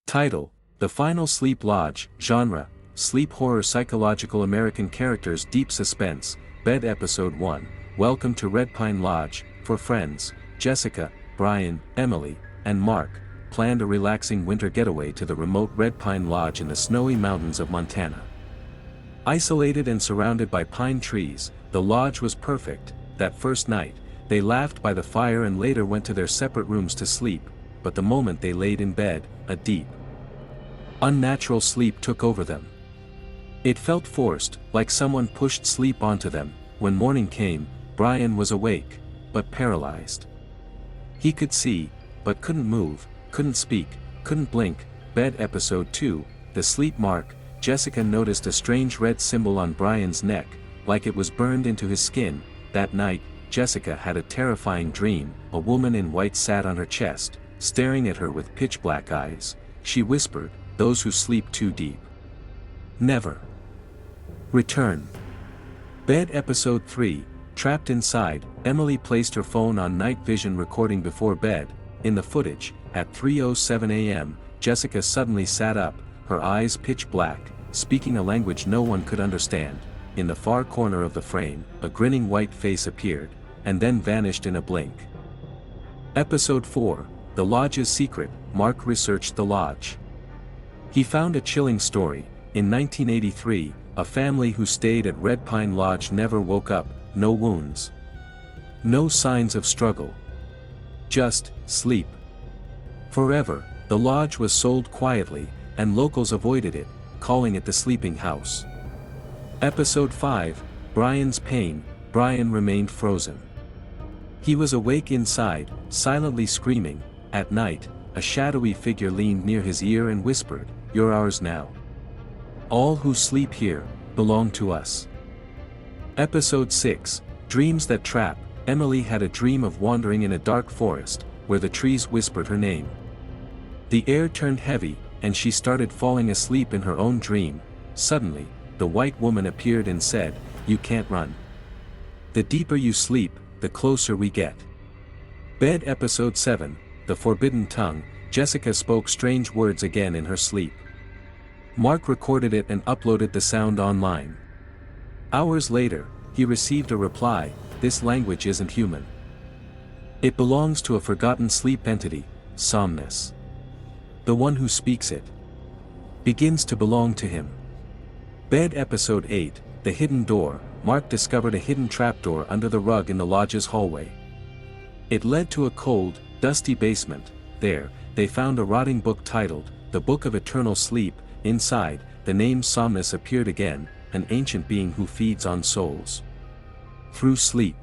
Title: The Final Sleep Lodge. Genre: Sleep horror. Psychological. American characters. Deep suspense. Bed. Episode 1. Welcome to Red Pine Lodge. For friends, Jessica, Brian, Emily, and Mark planned a relaxing winter getaway to the remote Red Pine Lodge in the snowy mountains of Montana. Isolated and surrounded by pine trees, the lodge was perfect. That first night, they laughed by the fire and later went to their separate rooms to sleep, but the moment they laid in bed, a deep, unnatural sleep took over them. It felt forced, like someone pushed sleep onto them. When morning came, Brian was awake, but paralyzed. He could see, but couldn't move, couldn't speak, couldn't blink. Bed. Episode 2, The Sleep Mark. Jessica noticed a strange red symbol on Brian's neck, like it was burned into his skin. That night, Jessica had a terrifying dream. A woman in white sat on her chest, staring at her with pitch-black eyes. She whispered, "Those who sleep too deep never return." Bed. Episode 3, Trapped Inside. Emily placed her phone on night vision recording before bed. In the footage, at 3:07 a.m., Jessica suddenly sat up, her eyes pitch black, speaking a language no one could understand. In the far corner of the frame, a grinning white face appeared, and then vanished in a blink. Episode 4, The Lodge's Secret. Mark researched the lodge. He found a chilling story. In 1983, a family who stayed at Red Pine Lodge never woke up. No wounds, no signs of struggle, just sleep. Forever. The lodge was sold quietly, and locals avoided it, calling it the sleeping house. Episode 5, Brian's Pain. Brian remained frozen. He was awake inside, silently screaming. At night, a shadowy figure leaned near his ear and whispered, "You're ours now. All who sleep here belong to us." Episode 6, Dreams That Trap. Emily had a dream of wandering in a dark forest, where the trees whispered her name. The air turned heavy, and she started falling asleep in her own dream. Suddenly, the white woman appeared and said, "You can't run. The deeper you sleep, the closer we get." Bed. Episode 7, The Forbidden Tongue. Jessica spoke strange words again in her sleep. Mark recorded it and uploaded the sound online. Hours later, he received a reply, "This language isn't human. It belongs to a forgotten sleep entity, Somnus. The one who speaks it begins to belong to him." Bed. Episode 8, The Hidden Door. Mark discovered a hidden trapdoor under the rug in the lodge's hallway. It led to a cold, dusty basement. There, they found a rotting book titled, The Book of Eternal Sleep. Inside, the name Somnus appeared again, an ancient being who feeds on souls through sleep.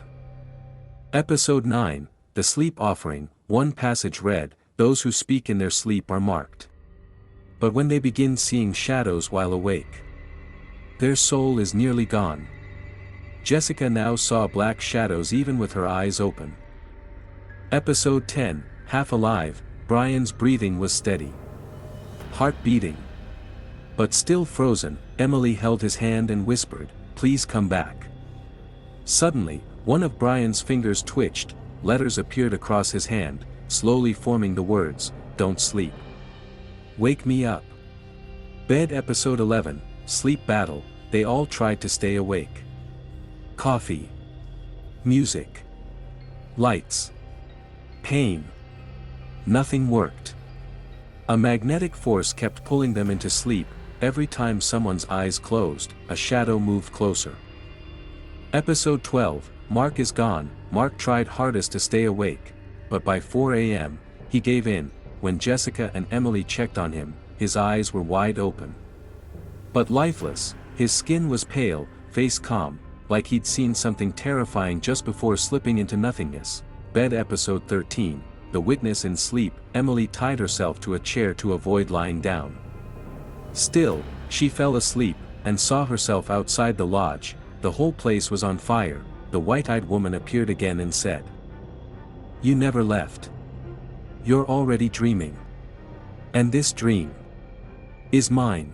Episode 9, The Sleep Offering. One passage read, "Those who speak in their sleep are marked. But when they begin seeing shadows while awake, their soul is nearly gone." Jessica now saw black shadows even with her eyes open. Episode 10, Half Alive. Brian's breathing was steady, heart beating, but still frozen. Emily held his hand and whispered, "Please come back." Suddenly, one of Brian's fingers twitched, letters appeared across his hand, slowly forming the words, "Don't sleep. Wake me up." Bed. Episode 11, Sleep Battle. They all tried to stay awake. Coffee, music, lights, pain. Nothing worked. A magnetic force kept pulling them into sleep. Every time someone's eyes closed, a shadow moved closer. Episode 12, Mark is Gone. Mark tried hardest to stay awake, but by 4 a.m., he gave in. When Jessica and Emily checked on him, his eyes were wide open, but lifeless. His skin was pale, face calm, like he'd seen something terrifying just before slipping into nothingness. Bed. Episode 13, The Witness in Sleep. Emily tied herself to a chair to avoid lying down. Still, she fell asleep, and saw herself outside the lodge. The whole place was on fire. The white-eyed woman appeared again and said, "You never left. You're already dreaming. And this dream is mine."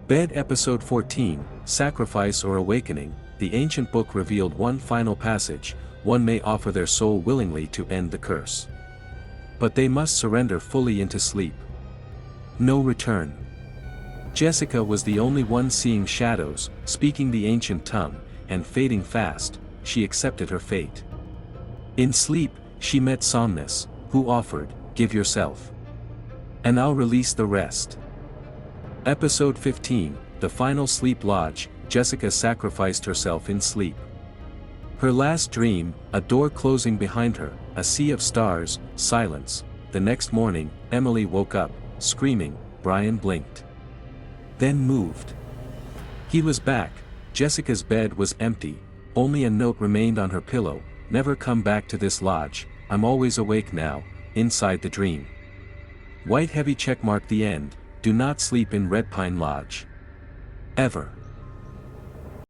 Bed. Episode 14, Sacrifice or Awakening. The ancient book revealed one final passage: one may offer their soul willingly to end the curse, but they must surrender fully into sleep. No return. Jessica was the only one seeing shadows, speaking the ancient tongue, and fading fast. She accepted her fate. In sleep, she met Somnus, who offered, "Give yourself, and I'll release the rest." Episode 15, The Final Sleep Lodge. Jessica sacrificed herself in sleep. Her last dream, a door closing behind her, a sea of stars, silence. The next morning, Emily woke up, screaming. Brian blinked, then moved. He was back. Jessica's bed was empty. Only a note remained on her pillow. "Never come back to this lodge. I'm always awake now, inside the dream." White heavy checkmark. The end. Do not sleep in Red Pine Lodge. Ever.